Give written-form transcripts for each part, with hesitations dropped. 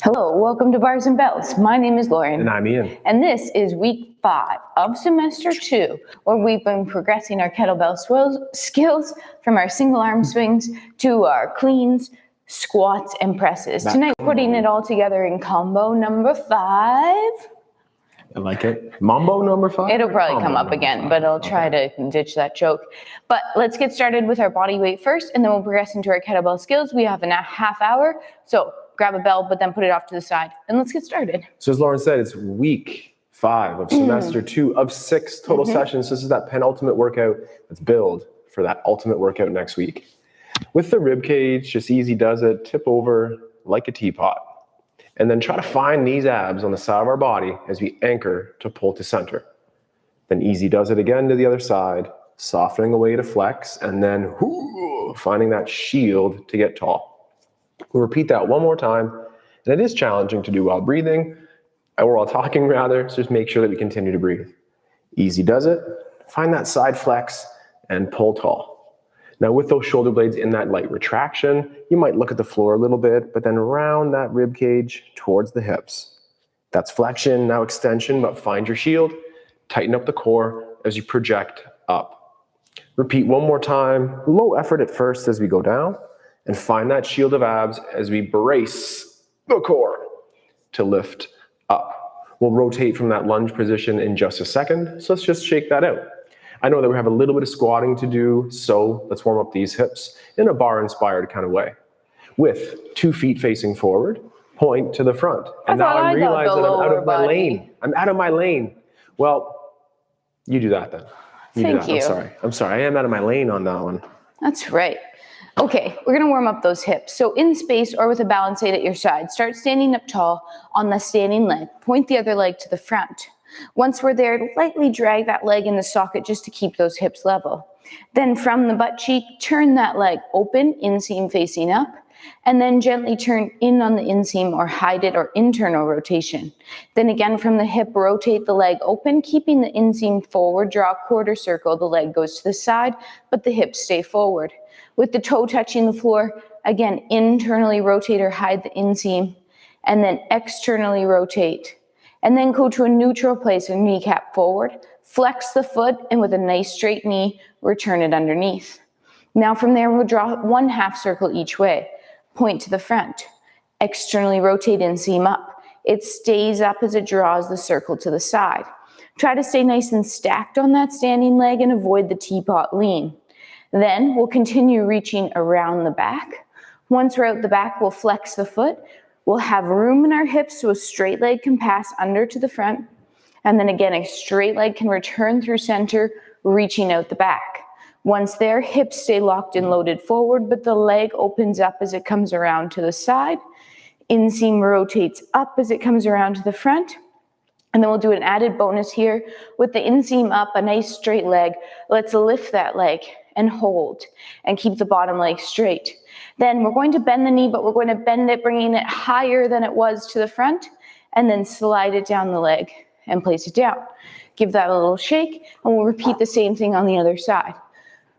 Hello, welcome to Bars and Bells. My name is Lauren. And I'm Ian. And this is week 5 of semester 2, where we've been progressing our kettlebell skills from our single arm swings to our cleans, squats, and presses. Tonight, putting it all together in combo number 5. I like it. Mambo number 5? It'll probably come up again, but I'll try to ditch that joke. But let's get started with our body weight first, and then we'll progress into our kettlebell skills. We have a half hour, so grab a bell, but then put it off to the side, and let's get started. So as Lauren said, it's week 5 of semester 2 of 6 total sessions. This is that penultimate workout that's billed for that ultimate workout next week. With the rib cage, just easy does it, tip over like a teapot. And then try to find these abs on the side of our body as we anchor to pull to center. Then easy does it again to the other side, softening away to flex, and then finding that shield to get tall. We'll repeat that one more time, and it is challenging to do while breathing, or while talking rather, so just make sure that we continue to breathe. Easy does it, find that side flex, and pull tall. Now with those shoulder blades in that light retraction, you might look at the floor a little bit, but then round that rib cage towards the hips. That's flexion, now extension, but find your shield, tighten up the core as you project up. Repeat one more time, low effort at first as we go down, and find that shield of abs as we brace the core to lift up. We'll rotate from that lunge position in just a second, so let's just shake that out. I know that we have a little bit of squatting to do, so let's warm up these hips in a bar-inspired kind of way. With 2 feet facing forward, point to the front. And now I realize that I'm out of my lane. I'm out of my lane. Well, you do that then. Thank you. I'm sorry. I am out of my lane on that one. That's right. Okay, we're gonna warm up those hips. So in space or with a balance aid at your side, start standing up tall on the standing leg. Point the other leg to the front. Once we're there, lightly drag that leg in the socket just to keep those hips level. Then from the butt cheek, turn that leg open, inseam facing up, and then gently turn in on the inseam or hide it or internal rotation. Then again from the hip, rotate the leg open, keeping the inseam forward, draw a quarter circle, the leg goes to the side, but the hips stay forward. With the toe touching the floor, again, internally rotate or hide the inseam, and then externally rotate. And then go to a neutral place and kneecap forward, flex the foot, and with a nice straight knee, return it underneath. Now from there, we'll draw 1 half circle each way. Point to the front, externally rotate inseam up. It stays up as it draws the circle to the side. Try to stay nice and stacked on that standing leg and avoid the teapot lean. Then we'll continue reaching around the back. Once we're out the back, we'll flex the foot. We'll have room in our hips so a straight leg can pass under to the front. And then again, a straight leg can return through center, reaching out the back. Once there, hips stay locked and loaded forward, but the leg opens up as it comes around to the side. Inseam rotates up as it comes around to the front. And then we'll do an added bonus here. With the inseam up, a nice straight leg, let's lift that leg and hold and keep the bottom leg straight. Then we're going to bend the knee, but we're going to bend it, bringing it higher than it was to the front, and then slide it down the leg and place it down. Give that a little shake, and we'll repeat the same thing on the other side.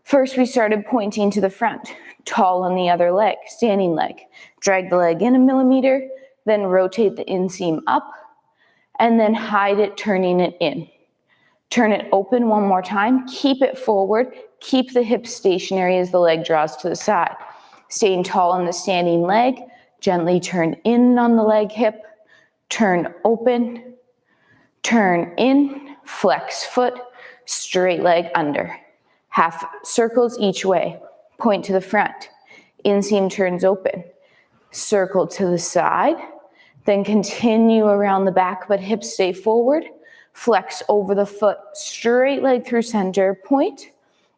First, we started pointing to the front, tall on the other leg, standing leg. Drag the leg in 1 millimeter, then rotate the inseam up, and then hide it, turning it in. Turn it open one more time, keep it forward, keep the hips stationary as the leg draws to the side. Staying tall on the standing leg, gently turn in on the leg hip, turn open, turn in, flex foot, straight leg under. Half circles each way, point to the front, inseam turns open, circle to the side, then continue around the back, but hips stay forward, flex over the foot, straight leg through center, point,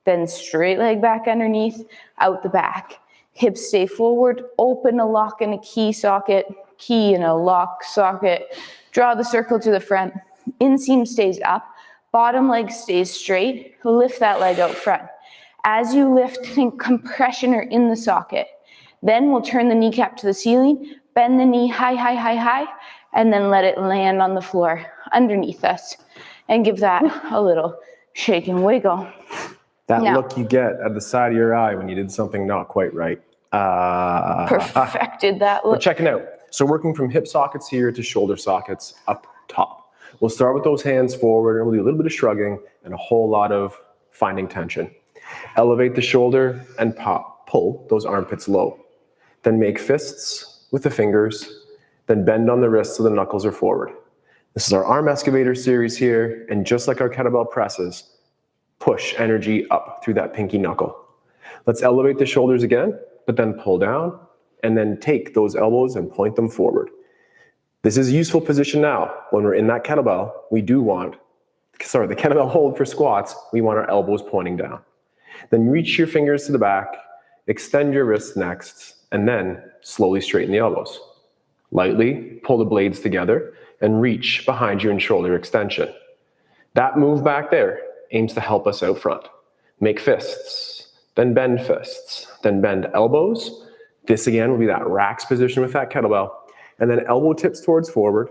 then straight leg back underneath, out the back. Hips stay forward, open a lock and a key socket, key and a lock socket, draw the circle to the front, inseam stays up, bottom leg stays straight, lift that leg out front. As you lift, think compression or in the socket. Then we'll turn the kneecap to the ceiling, bend the knee high, high, high, high, and then let it land on the floor underneath us. And give that a little shake and wiggle. That look you get at the side of your eye when you did something not quite right. Perfected that look. We're checking out. So working from hip sockets here to shoulder sockets up top. We'll start with those hands forward and we'll do a little bit of shrugging and a whole lot of finding tension. Elevate the shoulder and pull those armpits low. Then make fists with the fingers, then bend on the wrists so the knuckles are forward. This is our arm excavator series here, and just like our kettlebell presses, push energy up through that pinky knuckle. Let's elevate the shoulders again, but then pull down, and then take those elbows and point them forward. This is a useful position now. When we're in that kettlebell, the kettlebell hold for squats, we want our elbows pointing down. Then reach your fingers to the back, extend your wrists next, and then slowly straighten the elbows. Lightly pull the blades together and reach behind you in shoulder extension. That move back there aims to help us out front. Make fists, then bend fists, then bend elbows. This again will be that racks position with that kettlebell. And then elbow tips towards forward.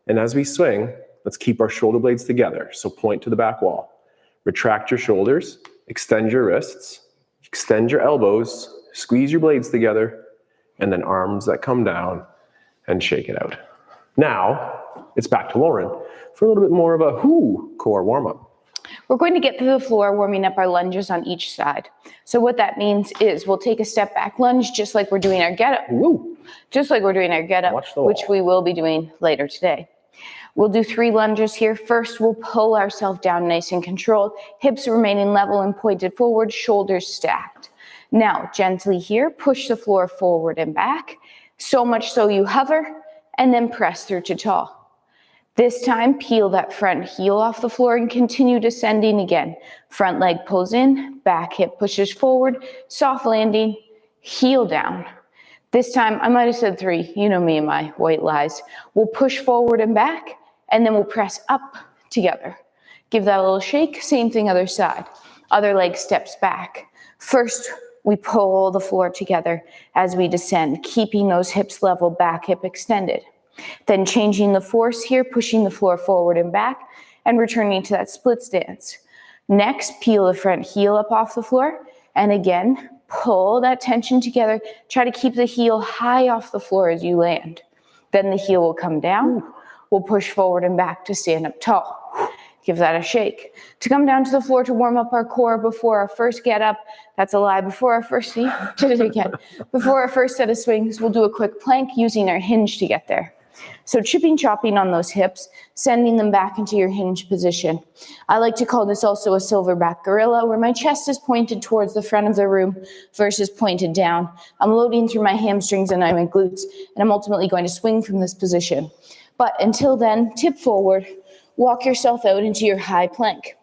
And as we swing, let's keep our shoulder blades together. So point to the back wall. Retract your shoulders, extend your wrists, extend your elbows, squeeze your blades together, and then arms that come down and shake it out. Now, it's back to Lauren for a little bit more of a core warm-up. We're going to get to the floor warming up our lunges on each side. So what that means is we'll take a step back lunge just like we're doing our get-up. Woo. Just like we're doing our get-up, which we will be doing later today. We'll do 3 lunges here. First, we'll pull ourselves down nice and controlled, hips remaining level and pointed forward, shoulders stacked. Now, gently here, push the floor forward and back, so much so you hover, and then press through to tall. This time, peel that front heel off the floor and continue descending again. Front leg pulls in, back hip pushes forward, soft landing, heel down. This time, I might have said 3, you know me and my white lies. We'll push forward and back, and then we'll press up together. Give that a little shake, same thing other side. Other leg steps back. First, we pull the floor together as we descend, keeping those hips level, back hip extended. Then changing the force here, pushing the floor forward and back, and returning to that split stance. Next, peel the front heel up off the floor, and again, pull that tension together. Try to keep the heel high off the floor as you land. Then the heel will come down. We'll push forward and back to stand up tall. Give that a shake. To come down to the floor to warm up our core before our first get up, that's a lie, before our first set of swings, we'll do a quick plank using our hinge to get there. So chipping, chopping on those hips, sending them back into your hinge position. I like to call this also a silverback gorilla, where my chest is pointed towards the front of the room versus pointed down. I'm loading through my hamstrings and my glutes, and I'm ultimately going to swing from this position. But until then, tip forward, walk yourself out into your high plank.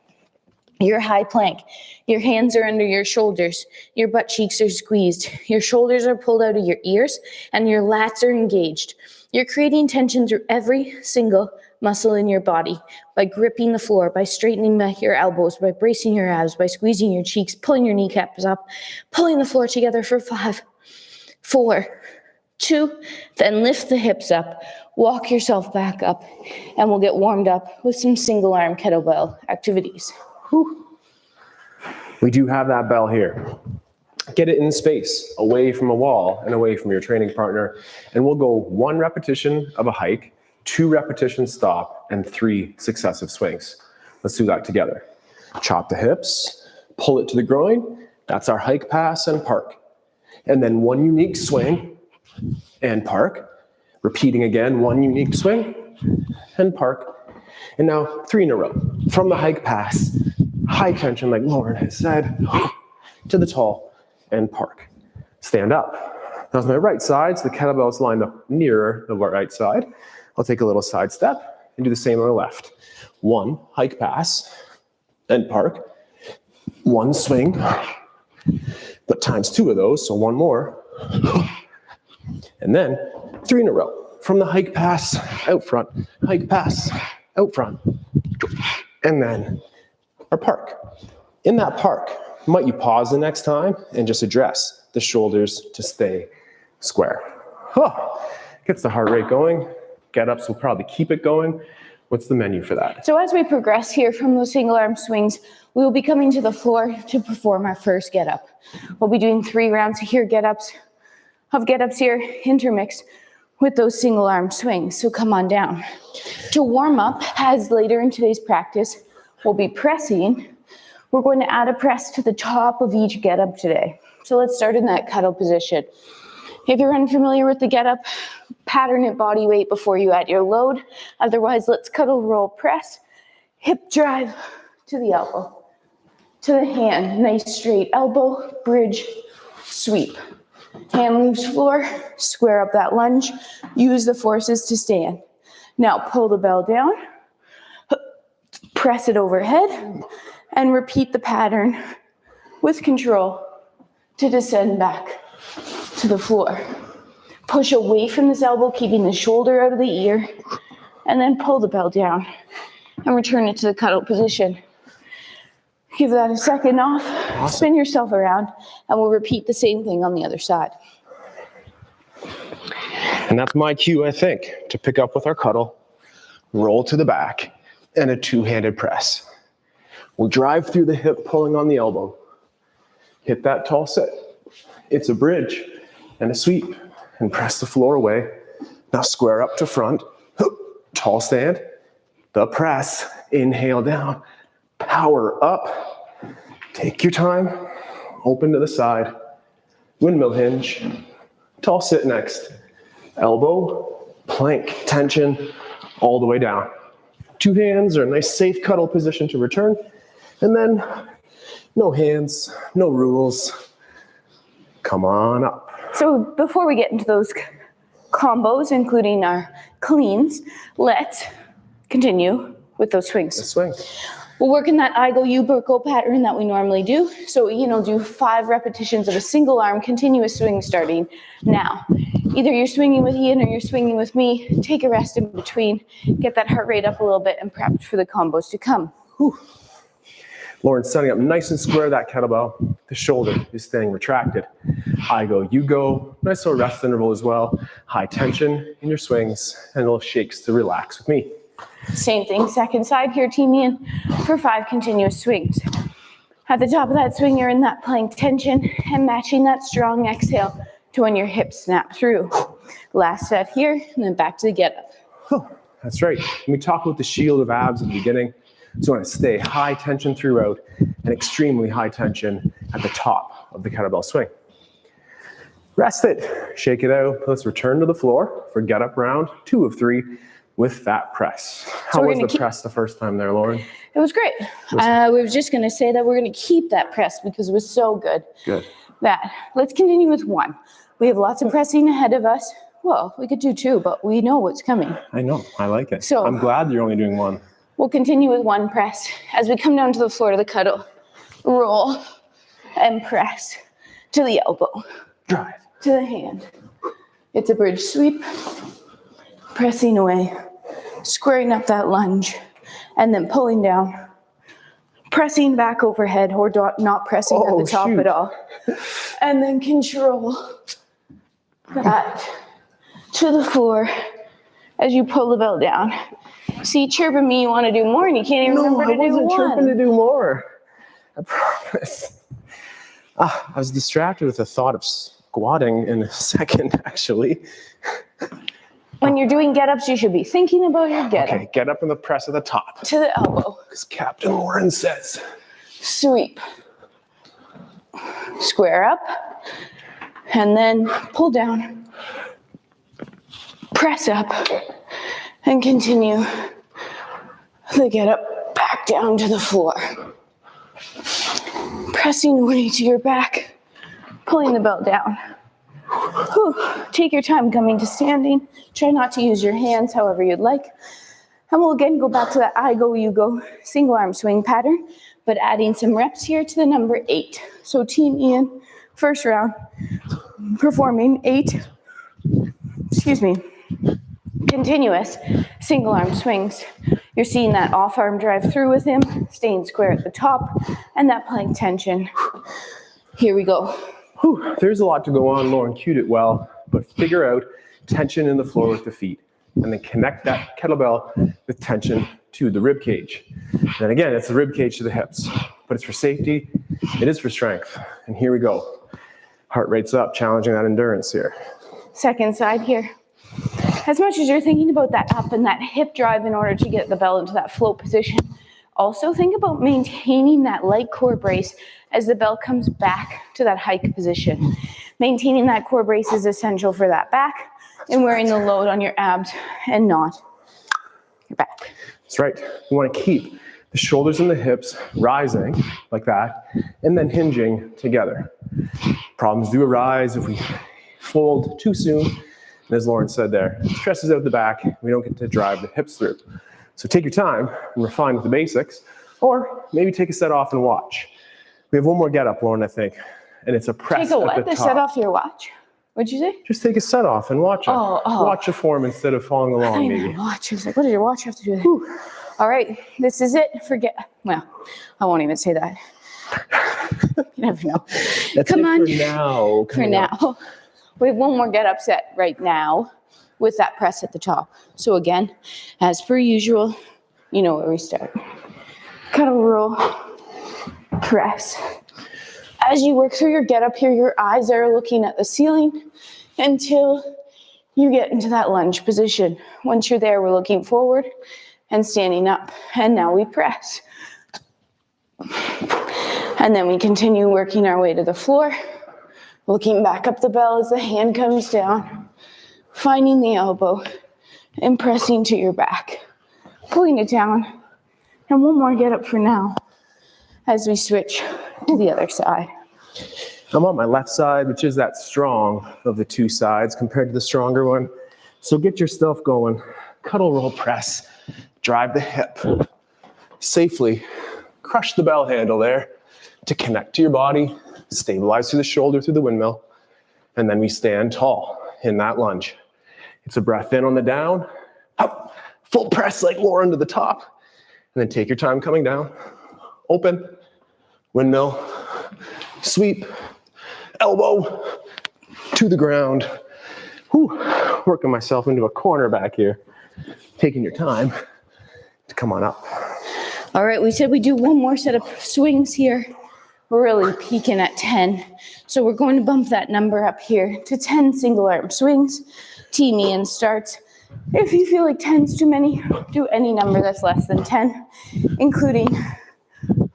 Your high plank. Your hands are under your shoulders. Your butt cheeks are squeezed. Your shoulders are pulled out of your ears, and your lats are engaged. You're creating tension through every single muscle in your body by gripping the floor, by straightening your elbows, by bracing your abs, by squeezing your cheeks, pulling your kneecaps up, pulling the floor together for 5, 4, 2, then lift the hips up, walk yourself back up, and we'll get warmed up with some single arm kettlebell activities. Whew. We do have that bell here. Get it in space, away from a wall and away from your training partner. And we'll go 1 repetition of a hike, 2 repetitions stop, and 3 successive swings. Let's do that together. Chop the hips, pull it to the groin. That's our hike, pass, and park. And then 1 unique swing and park. Repeating again, 1 unique swing and park. And now 3 in a row. From the hike, pass, high tension like Lauren has said, to the tall, and park. Stand up. Now with my right side, so the kettlebell is lined up nearer the right side. I'll take a little side step and do the same on the left. 1 hike, pass, and park. 1 swing, but times 2 of those, so 1 more. And then 3 in a row. From the hike, pass, out front, hike, pass, out front. And then our park. In that park, might you pause the next time and just address the shoulders to stay square. Gets the heart rate going. Get-ups will probably keep it going. What's the menu for that? So as we progress here from those single arm swings, we will be coming to the floor to perform our first get-up. We'll be doing 3 rounds here, get-ups here, intermixed with those single arm swings. So come on down. To warm up, as later in today's practice, we'll be pressing. We're going to add a press to the top of each get up today. So let's start in that cuddle position. If you're unfamiliar with the get up, pattern it body weight before you add your load. Otherwise, let's cuddle, roll, press, hip drive to the elbow, to the hand, nice straight elbow, bridge, sweep. Hand leaves floor, square up that lunge, use the forces to stand. Now pull the bell down, press it overhead, and repeat the pattern with control to descend back to the floor. Push away from this elbow, keeping the shoulder out of the ear, and then pull the bell down and return it to the cuddle position. Give that a second off, spin yourself around, and we'll repeat the same thing on the other side. And that's my cue, I think, to pick up with our cuddle, roll to the back, and a two-handed press. We'll drive through the hip, pulling on the elbow. Hit that tall sit. It's a bridge and a sweep, and press the floor away. Now square up to front, tall stand, the press, inhale down, power up. Take your time, open to the side, windmill hinge, tall sit next. Elbow, plank, tension, all the way down. Two hands are a nice safe cuddle position to return. And then no hands, no rules. Come on up. So before we get into those combos, including our cleans, let's continue with those swings. The swing. We'll work in that I go, you go pattern that we normally do. So, do 5 repetitions of a single arm continuous swing starting now. Either you're swinging with Ian or you're swinging with me. Take a rest in between. Get that heart rate up a little bit and prep for the combos to come. Whew. Lauren, setting up nice and square that kettlebell. The shoulder is staying retracted. I go, you go. Nice little rest interval as well. High tension in your swings and little shakes to relax with me. Same thing, second side here, team Ian, for 5 continuous swings. At the top of that swing, you're in that plank tension and matching that strong exhale to when your hips snap through. Last set here, and then back to the get up. Oh, that's right. When we talk about the shield of abs at the beginning, so you want to stay high tension throughout and extremely high tension at the top of the kettlebell swing. Rest it, shake it out. Let's return to the floor for get up round 2 of 3 with that press. How was the press the first time there, Lauren? It was great. We were just going to say that we're going to keep that press because it was so good. Good. Let's continue with 1. We have lots of pressing ahead of us. Well, we could do 2, but we know what's coming. I know. I like it. So I'm glad you're only doing 1. We'll continue with 1 press. As we come down to the floor to the cuddle, roll and press to the elbow. Drive. To the hand. It's a bridge sweep. Pressing away. Squaring up that lunge. And then pulling down. Pressing back overhead or not pressing at the top at all. And then control that to the floor as you pull the bell down. See, chirping me, you want to do more, and you can't even remember to do 1. I wasn't chirping to do more. I promise. I was distracted with the thought of squatting in a second, actually. When you're doing get-ups, you should be thinking about your get-up. Okay, get up in the press at the top. To the elbow. As Captain Lauren says. Sweep. Square up. And then pull down. Press up. And continue the get-up back down to the floor. Pressing away to your back. Pulling the belt down. Whew. Take your time coming to standing. Try not to use your hands however you'd like. And we'll again go back to that I go, you go single arm swing pattern, but adding some reps here to the number 8. So team Ian, first round, performing 8, continuous single arm swings. You're seeing that off arm drive through with him, staying square at the top, and that plank tension. Here we go. Whew, there's a lot to go on. Lauren cued it well, but figure out tension in the floor with the feet, and then connect that kettlebell with tension to the rib cage. And again, it's the rib cage to the hips, but it's for safety. It is for strength. And here we go. Heart rate's up, challenging that endurance here. Second side here. as much as you're thinking about that up and that hip drive in order to get the bell into that float position, also think about maintaining that light core brace as the bell comes back to that hike position. Maintaining that core brace is essential for that back and wearing the load on your abs and not your back. That's right. You want to keep the shoulders and the hips rising like that and then hinging together. Problems do arise if we fold too soon. And as Lauren said there, it stresses out the back. We don't get to drive the hips through. So take your time and refine with the basics, or maybe take a set off and watch. We have one more get up, Lauren, I think, and it's a press Take a at what? the The top. set off your watch? What'd you say? Just take a set off and watch it. Watch a form instead of following along, maybe. Watch. I was like, what does your watch have to do with it? All right, this is it. Well, I won't even say that. You never know. That's Come it on. for now. For now. We have one more get up set right now with that press at the top. So again, as per usual, you know where we start. Cuddle roll, press. As you work through your get up here, your eyes are looking at the ceiling until you get into that lunge position. Once you're there, we're looking forward and standing up. And now we press. And then we continue working our way to the floor, looking back up the bell as the hand comes down, finding the elbow and pressing to your back, pulling it down. And one more get up for now as we switch to the other side. I'm on my left side, which is that strong of the two sides compared to the stronger one. So get your stuff going. Cuddle roll press. Drive the hip. Safely crush the bell handle there to connect to your body. Stabilize through the shoulder, through the windmill. And then we stand tall in that lunge. It's a breath in on the down. Up. Full press like Lauren to the top. And then take your time coming down. Open. Windmill. Sweep. Elbow to the ground. Whew. Working myself into a corner back here. Taking your time to come on up. All right, we said we do one more set of swings here. We're really peaking at 10. So we're going to bump that number up here to 10 single arm swings. Team Ian starts. If you feel like 10's too many, do any number that's less than 10, including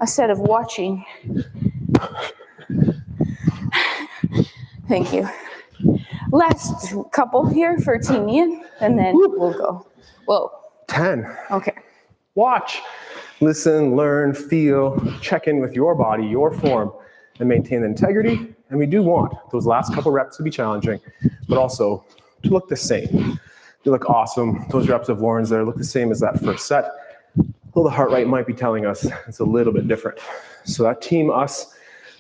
a set of watching. Thank you. Last couple here for Team Ian, and then we'll go. Whoa. 10. Okay. Watch, listen, learn, feel, check in with your body, your form, and maintain integrity. And we do want those last couple reps to be challenging, but also to look the same. You look awesome. Those reps of Lauren's there look the same as that first set. Though the heart rate might be telling us it's a little bit different. So that team, us,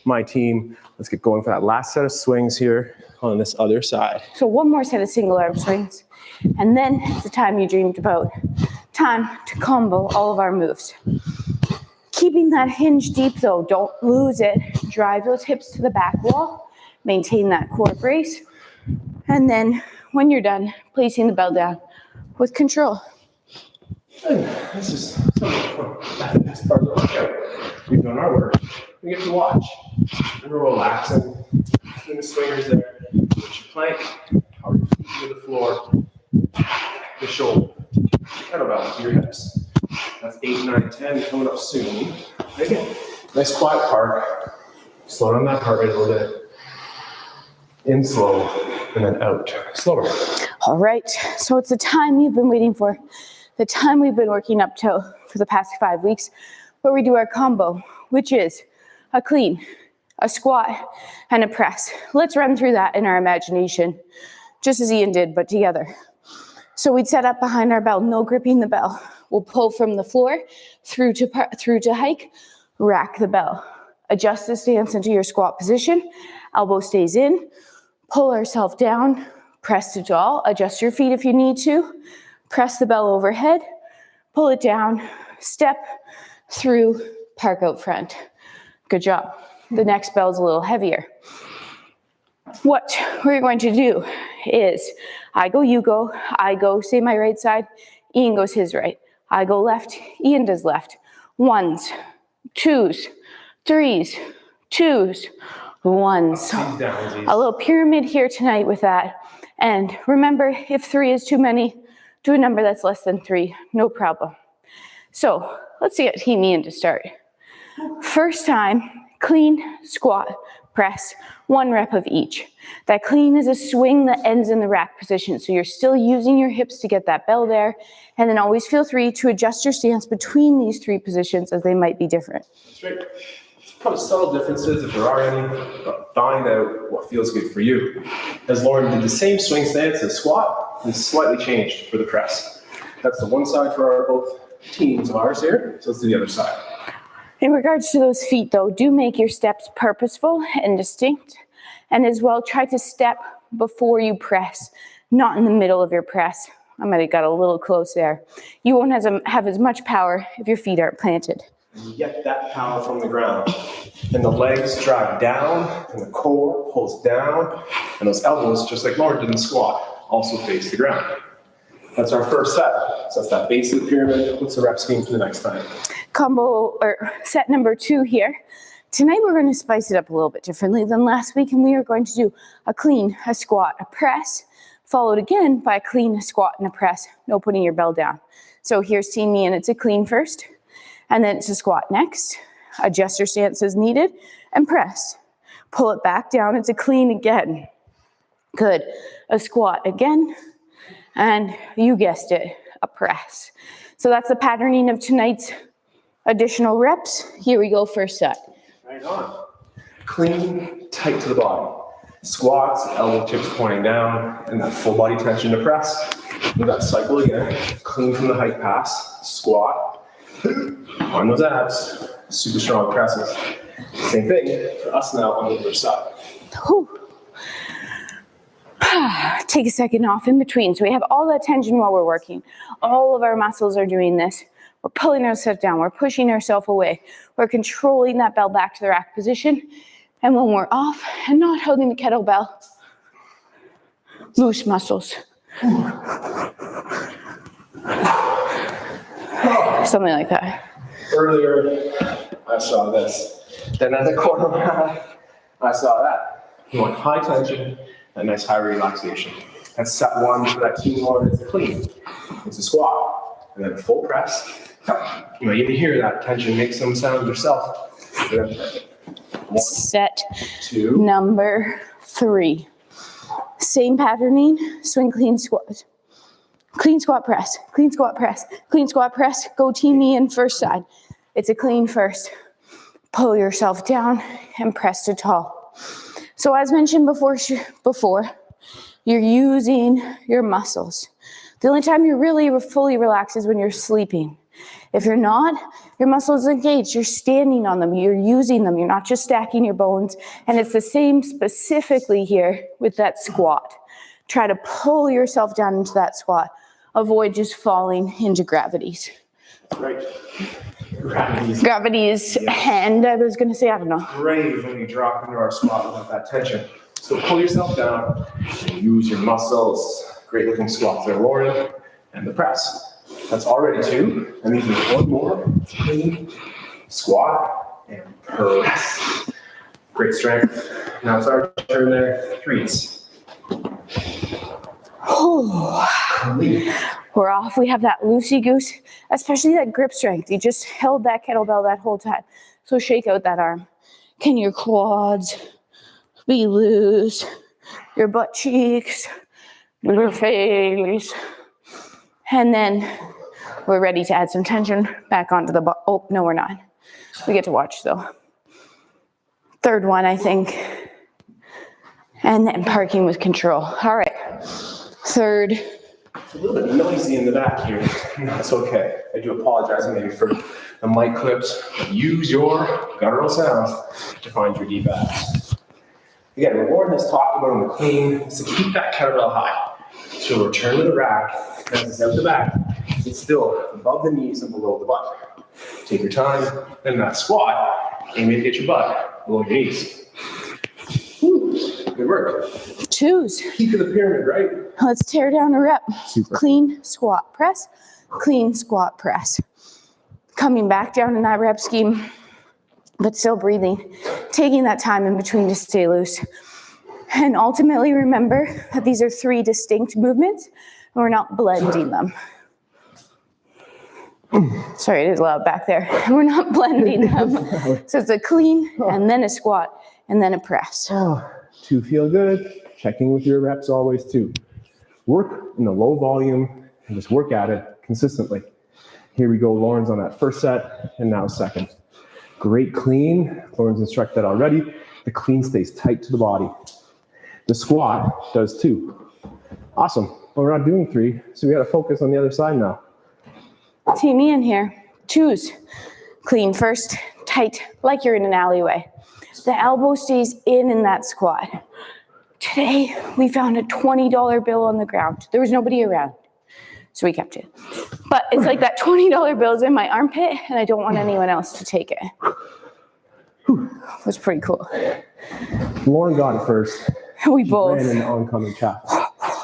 my team, let's get going for that last set of swings here on this other side. So one more set of single arm swings. And then it's the time you dreamed about. Time to combo all of our moves. Keeping that hinge deep though, don't lose it. Drive those hips to the back wall. Maintain that core brace. And then when you're done, placing the bell down with control. This is the best part of the workout. We've done our work. We get to watch. And we're relaxing. Doing the swingers there. Put your plank. How are your feet to the floor. The shoulder. Kettlebell to your hips. That's 8, 9, 10 coming up soon. Again, nice quiet park. Slow down that heart rate a little bit. In slow, and then out. Slower. All right, so it's the time you've been waiting for. The time we've been working up to for the past 5 weeks, where we do our combo, which is a clean, a squat, and a press. Let's run through that in our imagination, just as Ian did, but together. So we'd set up behind our bell, no gripping the bell. We'll pull from the floor through to hike, rack the bell. Adjust the stance into your squat position. Elbow stays in. Pull ourselves down. Press to doll. Adjust your feet if you need to. Press the bell overhead. Pull it down. Step through, park out front. Good job. The next bell is a little heavier. What we're going to do is I go, you go, I go, say my right side, Ian goes his right. I go left, Ian does left. 1s, 2s, 3s, 2s, 1s. A little pyramid here tonight with that. And remember, if 3 is too many, do a number that's less than 3, no problem. So let's get Team Ian to start. First time, clean, squat, press, 1 rep of each. That clean is a swing that ends in the rack position, so you're still using your hips to get that bell there, and then always feel free to adjust your stance between these 3 positions as they might be different. That's right. Probably subtle differences if there are any, but find out what feels good for you. As Lauren did the same swing stance as squat, and slightly changed for the press. That's the one side for our both teams of ours here, so let's do the other side. In regards to those feet though, do make your steps purposeful and distinct, and as well try to step before you press, not in the middle of your press. I might have got a little close there. You won't have as much power if your feet aren't planted. You get that power from the ground. And the legs drag down, and the core pulls down, and those elbows, just like Lauren did in the squat, also face the ground. That's our first set. So that's that base of the pyramid. What's the rep scheme for the next time? Combo, or set number 2 here. Tonight we're going to spice it up a little bit differently than last week, and we are going to do a clean, a squat, a press, followed again by a clean, a squat, and a press, no putting your bell down. So here's Team Ian, it's a clean first, and then it's a squat next. Adjust your stance as needed, and press. Pull it back down, it's a clean again. Good. A squat again, and you guessed it, a press. So that's the patterning of tonight's additional reps. Here we go, first set. Right on. Clean, tight to the body. Squats, elbow tips pointing down, and that full body tension to press. Do that cycle again. Clean from the height pass, squat. On those abs, super strong presses. Same thing for us now on the other side. Whew. Take a second off in between. So we have all that tension while we're working. All of our muscles are doing this. We're pulling ourselves down. We're pushing ourselves away. We're controlling that bell back to the rack position. And when we're off and not holding the kettlebell, loose muscles. Something like that. Earlier, I saw this. Then at the corner, I saw that. You want high tension and nice high relaxation. That's set 1 for that team Lauren. It's clean. It's a squat. And then a full press. You might even hear that tension make some sound yourself. 1, Set 2. number 3. Same patterning, swing, clean, squat. Clean squat press, clean squat press, clean squat press. Go Team Ian first side. It's a clean first. Pull yourself down and press to tall. So as mentioned before, you're using your muscles. The only time you're really fully relaxed is when you're sleeping. If you're not, your muscles engaged, you're standing on them, you're using them, you're not just stacking your bones. And it's the same specifically here with that squat. Try to pull yourself down into that squat. Avoid just falling into gravities. Right. Gravity's Gravity's hand, I was going to say, I don't know. brave when you drop into our squat without that tension. So pull yourself down and use your muscles. Great looking squats there, Lauren. And the press. That's already 2. That means there's 1 more. Clean, squat, and press. Great strength. Now it's our turn there. 3s. Clean. We're off. We have that loosey-goose, especially that grip strength. You just held that kettlebell that whole time. So shake out that arm. Can your quads be loose? Your butt cheeks, your face. And then we're ready to add some tension back onto the butt. Oh, no, we're not. We get to watch though. 3rd one, I think. And then parking with control. All right. 3rd. It's a little bit noisy in the back here. That's okay. I do apologize maybe for the mic clips. Use your guttural sounds to find your deep abs. Again, what Lauren has talked about in the clean is to keep that kettlebell high. So return to the rack, as it's out the back, it's still above the knees and below the butt. Take your time, then that squat, aim to get your butt below your knees. Good work. 2s. Peak of the pyramid, right? Let's tear down a rep. Super. Clean squat press, clean squat press. Coming back down in that rep scheme, but still breathing. Taking that time in between to stay loose. And ultimately remember that these are 3 distinct movements and we're not blending them. Sorry, it is loud back there. We're not blending them. So it's a clean and then a squat and then a press. Oh, to feel good, checking with your reps always too. Work in the low volume and just work at it consistently. Here we go, Lauren's on that first set and now second. Great clean. Lauren's instructed that already. The clean stays tight to the body. The squat does too. Awesome. Well, we're not doing 3, so we got to focus on the other side now. Team me in here. Choose. Clean first, tight, like you're in an alleyway. The elbow stays in that squat. Today, we found a $20 bill on the ground. There was nobody around, so we kept it. But it's like that $20 bill is in my armpit, and I don't want anyone else to take it. It was pretty cool. Lauren got it first. We She both. ran into oncoming traffic.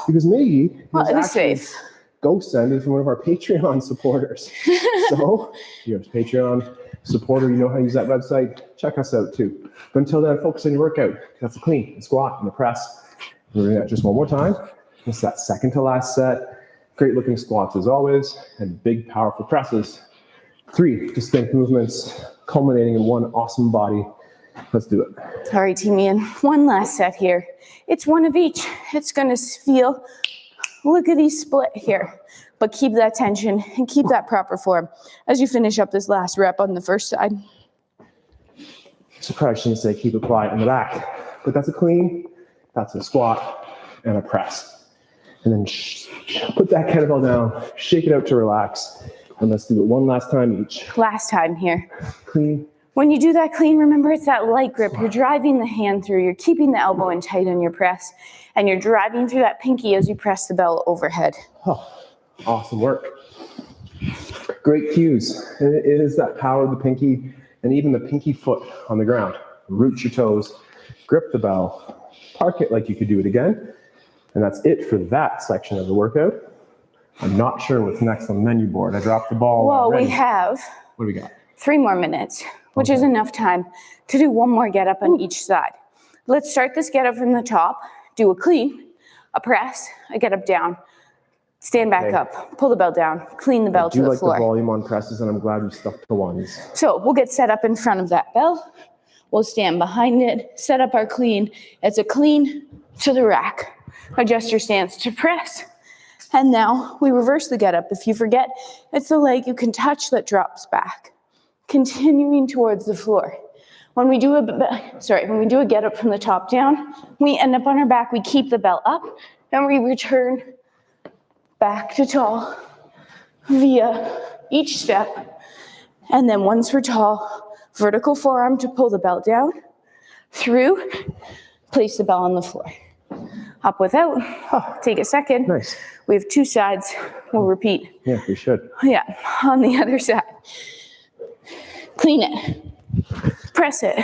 Because Maggie Well, it was actually safe. ghost-sended from one of our Patreon supporters. So, if you're a Patreon supporter, you know how to use that website, check us out too. But until then, focus on your workout. That's a clean, the squat, and the press. We're doing that just one more time. It's that second to last set. Great looking squats as always, and big powerful presses. 3 distinct movements, culminating in one awesome body. Let's do it. All right, team Ian, one last set here. It's one of each. It's gonna feel lickety split here, but keep that tension and keep that proper form as you finish up this last rep on the first side. So probably shouldn't say keep it quiet in the back, but that's a clean, that's a squat, and a press. And then put that kettlebell down, shake it out to relax, and let's do it one last time each. Last time here. Clean. When you do that clean, remember it's that light grip. You're driving the hand through, you're keeping the elbow in tight on your press, and you're driving through that pinky as you press the bell overhead. Oh, awesome work. Great cues. And it is that power of the pinky and even the pinky foot on the ground. Root your toes, grip the bell, park it like you could do it again. And that's it for that section of the workout. I'm not sure what's next on the menu board. I dropped the ball Well, already. we have What do we got? 3 more minutes, which is enough time to do one more get up on each side. Let's start this get up from the top. Do a clean, a press, a get up down. Stand back Okay. up, pull the bell down, clean the bell I to do the like floor. the volume on presses, and I'm glad we stuck to ones. So we'll get set up in front of that bell. We'll stand behind it, set up our clean. It's a clean to the rack. Adjust your stance to press. And now we reverse the get up. If you forget, it's the leg you can touch that drops back. Continuing towards the floor. When we do a get up from the top down, we end up on our back, we keep the bell up, and we return back to tall via each step. And then once we're tall, vertical forearm to pull the bell down, through, place the bell on the floor. Up without, take a second. Nice. We have 2 sides, we'll repeat. Yeah, we should. Yeah, on the other side. Clean it, press it.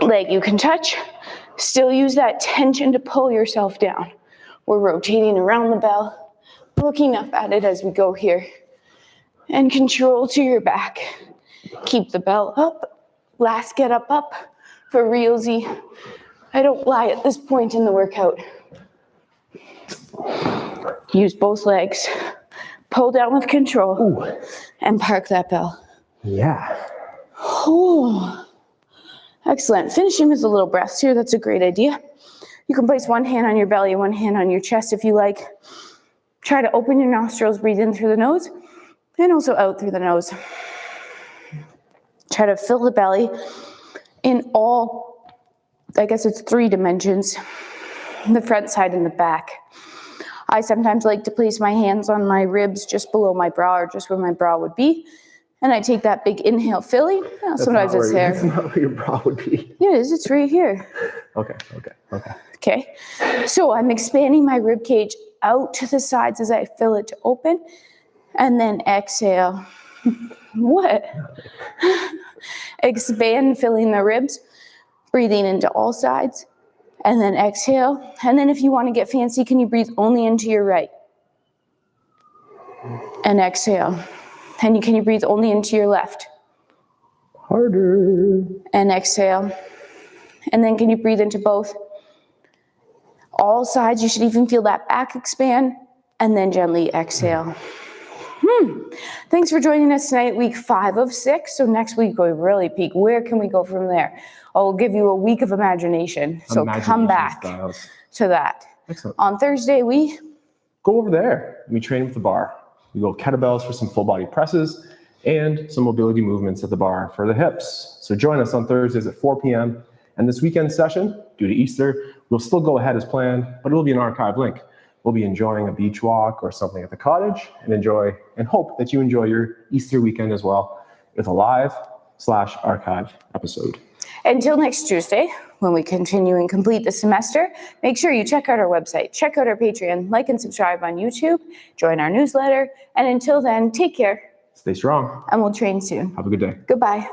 Leg you can touch, still use that tension to pull yourself down. We're rotating around the bell, looking up at it as we go here. And control to your back. Keep the bell up, last get up for realsy. I don't lie at this point in the workout. Use both legs, pull down with control, and park that bell. Yeah. Oh, excellent. Finishing with a little breaths here. That's a great idea. You can place one hand on your belly, one hand on your chest if you like. Try to open your nostrils, breathe in through the nose, and also out through the nose. Try to fill the belly in all, I guess it's 3 dimensions, the front, side, and the back. I sometimes like to place my hands on my ribs just below my brow or just where my brow would be. And I take that big inhale, Philly. Sometimes it's there. That's not where your brow would be. Yeah, it is. It's right here. Okay. Okay. So I'm expanding my rib cage out to the sides as I fill it to open. And then exhale. What? Expand, filling the ribs. Breathing into all sides. And then exhale. And then if you want to get fancy, can you breathe only into your right? And exhale. And can you breathe only into your left? Harder. And exhale. And then can you breathe into both? All sides. You should even feel that back expand. And then gently exhale. Thanks for joining us tonight, week 5 of 6. So next week we really peak. Where can we go from there? I'll give you a week of imagination. So come back to that. Excellent. On Thursday, we go over there. We train with the bar. We go kettlebells for some full body presses and some mobility movements at the bar for the hips. So join us on Thursdays at 4 p.m. And this weekend session, due to Easter, we'll still go ahead as planned, but it'll be an archive link. We'll be enjoying a beach walk or something at the cottage and hope that you enjoy your Easter weekend as well with a live/archive episode. Until next Tuesday, when we continue and complete the semester, make sure you check out our website, check out our Patreon, like and subscribe on YouTube, join our newsletter, and until then, take care. Stay strong. And we'll train soon. Have a good day. Goodbye.